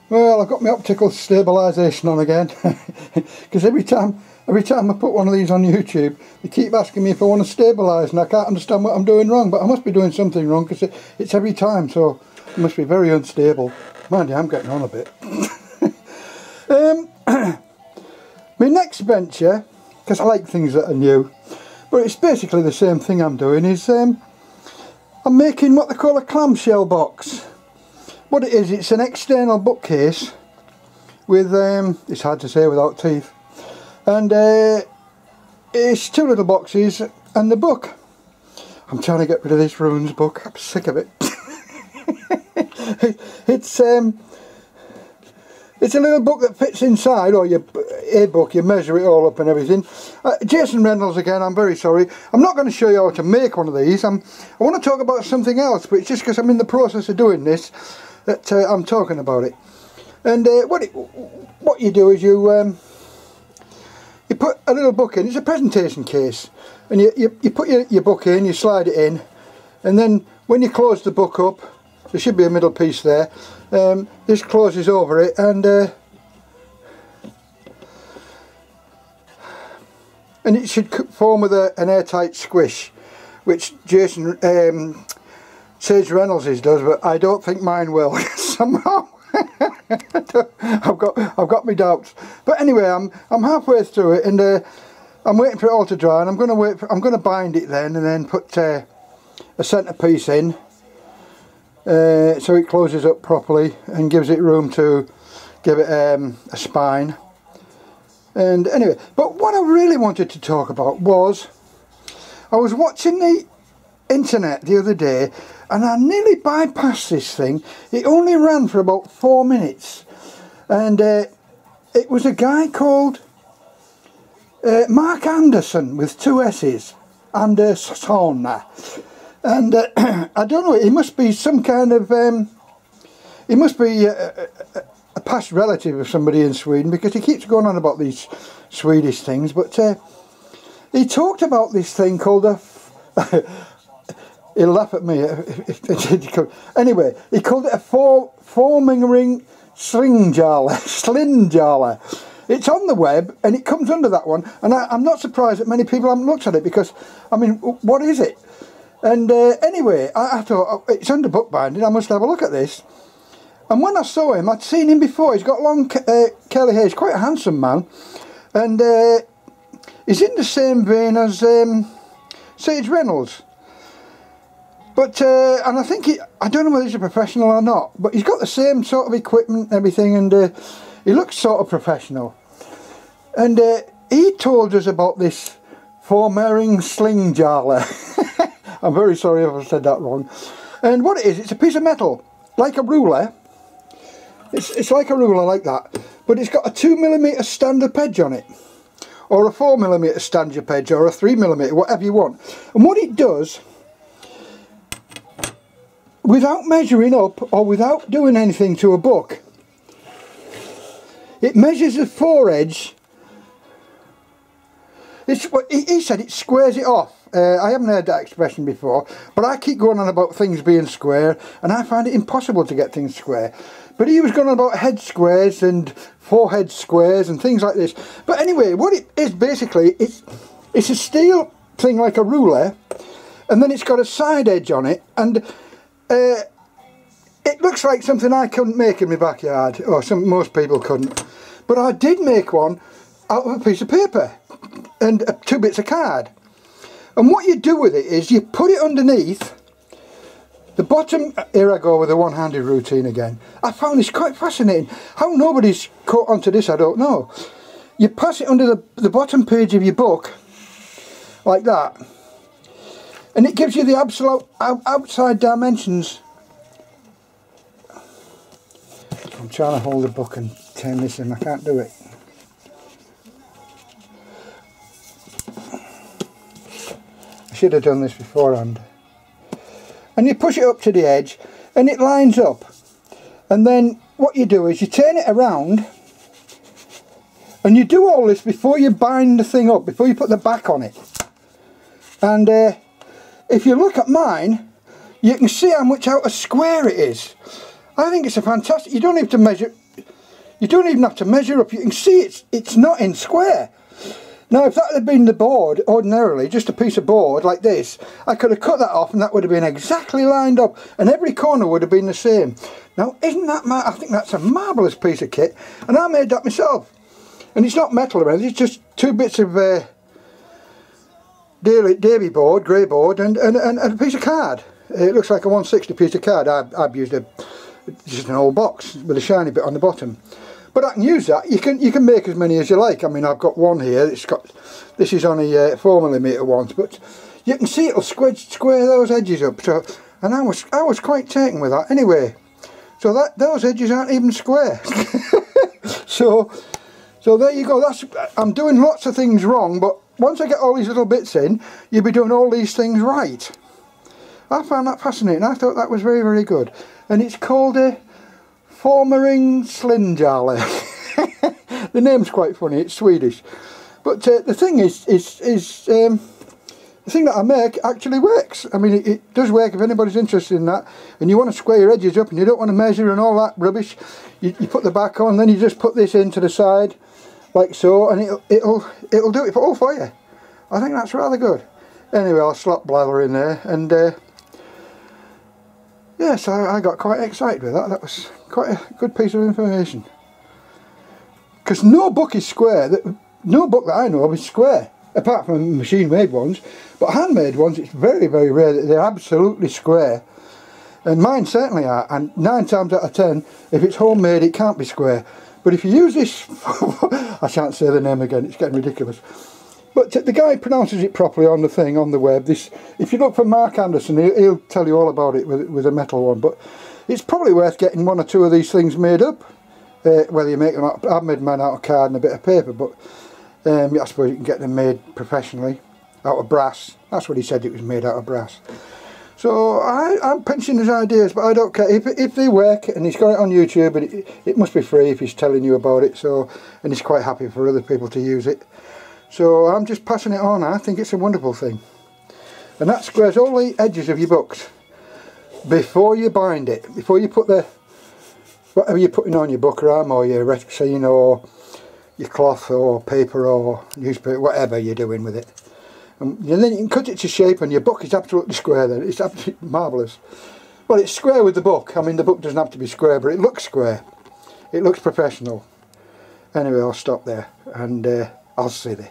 Well, I've got my optical stabilisation on again because every time I put one of these on YouTube, they keep asking me if I want to stabilise, and I can't understand what I'm doing wrong, but I must be doing something wrong because it's every time, so it must be very unstable. Mind you, I'm getting on a bit. My next venture, because I like things that are new, but it's basically the same thing I'm doing, is I'm making what they call a clamshell box. What it is, it's an external bookcase with, it's hard to say without teeth, and it's two little boxes and the book. I'm trying to get rid of this runes book, I'm sick of it. It's a little book that fits inside, or a book, you measure it all up and everything. Jason Reynolds again, I'm very sorry. I'm not going to show you how to make one of these. I want to talk about something else, but it's just because I'm in the process of doing this that I'm talking about it. And what you do is you put a little book in. It's a presentation case, and you put your book in, you slide it in, and then when you close the book up, there should be a middle piece there. This closes over it, and it should form with an airtight squish, which Jason Sage Reynolds does, but I don't think mine will somehow. I've got my doubts, but anyway, I'm halfway through it, and I'm waiting for it all to dry, and I'm going to bind it then, and then put a centrepiece in, so it closes up properly and gives it room to give it a spine. And anyway, but what I really wanted to talk about was, I was watching the internet the other day, and I nearly bypassed this thing. It only ran for about 4 minutes, and it was a guy called Mark Anderson with 2 S's, Anderson, and I don't know, he must be some kind of he must be a past relative of somebody in Sweden, because he keeps going on about these Swedish things. But he talked about this thing called a he'll laugh at me. Anyway, he called it a forming ring slingjaller. It's on the web, and it comes under that one, and I'm not surprised that many people haven't looked at it, because, I mean, what is it? And anyway, I thought, oh, it's under bookbinding, I must have a look at this. And when I saw him, I'd seen him before. He's got long curly hair, he's quite a handsome man, and he's in the same vein as Sage Reynolds. But, and I think, I don't know whether he's a professional or not, but he's got the same sort of equipment and everything, and he looks sort of professional. And he told us about this formering slingjaller. I'm very sorry if I said that wrong. And what it is, it's a piece of metal, like a ruler. It's like a ruler like that, but it's got a 2mm stand-up edge on it, or a 4mm stand-up edge, or a 3mm, whatever you want. And what it does, without measuring up or without doing anything to a book, it measures the foredge. He said it squares it off. I haven't heard that expression before, but I keep going on about things being square, and I find it impossible to get things square. But he was going on about head squares and forehead squares and things like this. But anyway, what it is basically, it's a steel thing like a ruler, and then it's got a side edge on it, and it looks like something I couldn't make in my backyard, or most people couldn't. But I did make one out of a piece of paper and 2 bits of card. And what you do with it is you put it underneath the bottom. Here I go with the one-handed routine again. I found this quite fascinating. How nobody's caught onto this, I don't know. You pass it under the bottom page of your book, like that, and it gives you the absolute outside dimensions. I'm trying to hold the book and turn this in, I can't do it. I should have done this beforehand. And you push it up to the edge, and it lines up. And then what you do is you turn it around, and you do all this before you bind the thing up, before you put the back on it. And if you look at mine, you can see how much out of square it is. I think it's a fantastic, you don't have to measure, you don't even have to measure up, you can see it's not in square. Now if that had been the board ordinarily, just a piece of board like this, I could have cut that off and that would have been exactly lined up and every corner would have been the same. Now isn't that, I think that's a marvellous piece of kit, and I made that myself. And it's not metal or anything, it's just 2 bits of Davy board, grey board, and a piece of card. It looks like a 160 piece of card. I've used just an old box with a shiny bit on the bottom. But I can use that. You can make as many as you like. I mean, I've got one here. This is on a 4mm one, but you can see it'll square those edges up. So, and I was quite taken with that. Anyway, so those edges aren't even square. So there you go. I'm doing lots of things wrong, but once I get all these little bits in, you'll be doing all these things right. I found that fascinating. I thought that was very, very good. And it's called a Formering Slinjale. The name's quite funny, it's Swedish. But the thing is the thing that I make actually works. I mean, it does work if anybody's interested in that. And you want to square your edges up and you don't want to measure and all that rubbish. You put the back on, then you just put this into the side, like so, and it'll do it all for you. I think that's rather good. Anyway, I'll slap blather in there, and yes, I got quite excited with that. That was quite a good piece of information. Because no book is square. No book that I know of is square, apart from machine-made ones. But handmade ones, it's very, very rare that they're absolutely square. And mine certainly are. And 9 times out of 10, if it's homemade, it can't be square. But if you use this, I shan't say the name again. It's getting ridiculous. But the guy pronounces it properly on the thing, on the web. If you look for Mark Anderson, he'll tell you all about it with a metal one. But it's probably worth getting 1 or 2 of these things made up. Whether you make them out, I've made mine out of card and a bit of paper, but I suppose you can get them made professionally, out of brass. That's what he said, it was made out of brass. So I'm pinching his ideas, but I don't care. If they work, and he's got it on YouTube, and it must be free if he's telling you about it, so, and he's quite happy for other people to use it. So I'm just passing it on. I think it's a wonderful thing. And that squares all the edges of your books before you bind it, before you put whatever you're putting on your book ram or your reticene or your cloth or paper or newspaper, whatever you're doing with it. And then you can cut it to shape and your book is absolutely square then. It's absolutely marvellous. Well, it's square with the book. I mean, the book doesn't have to be square, but it looks square. It looks professional. Anyway, I'll stop there and I'll see you.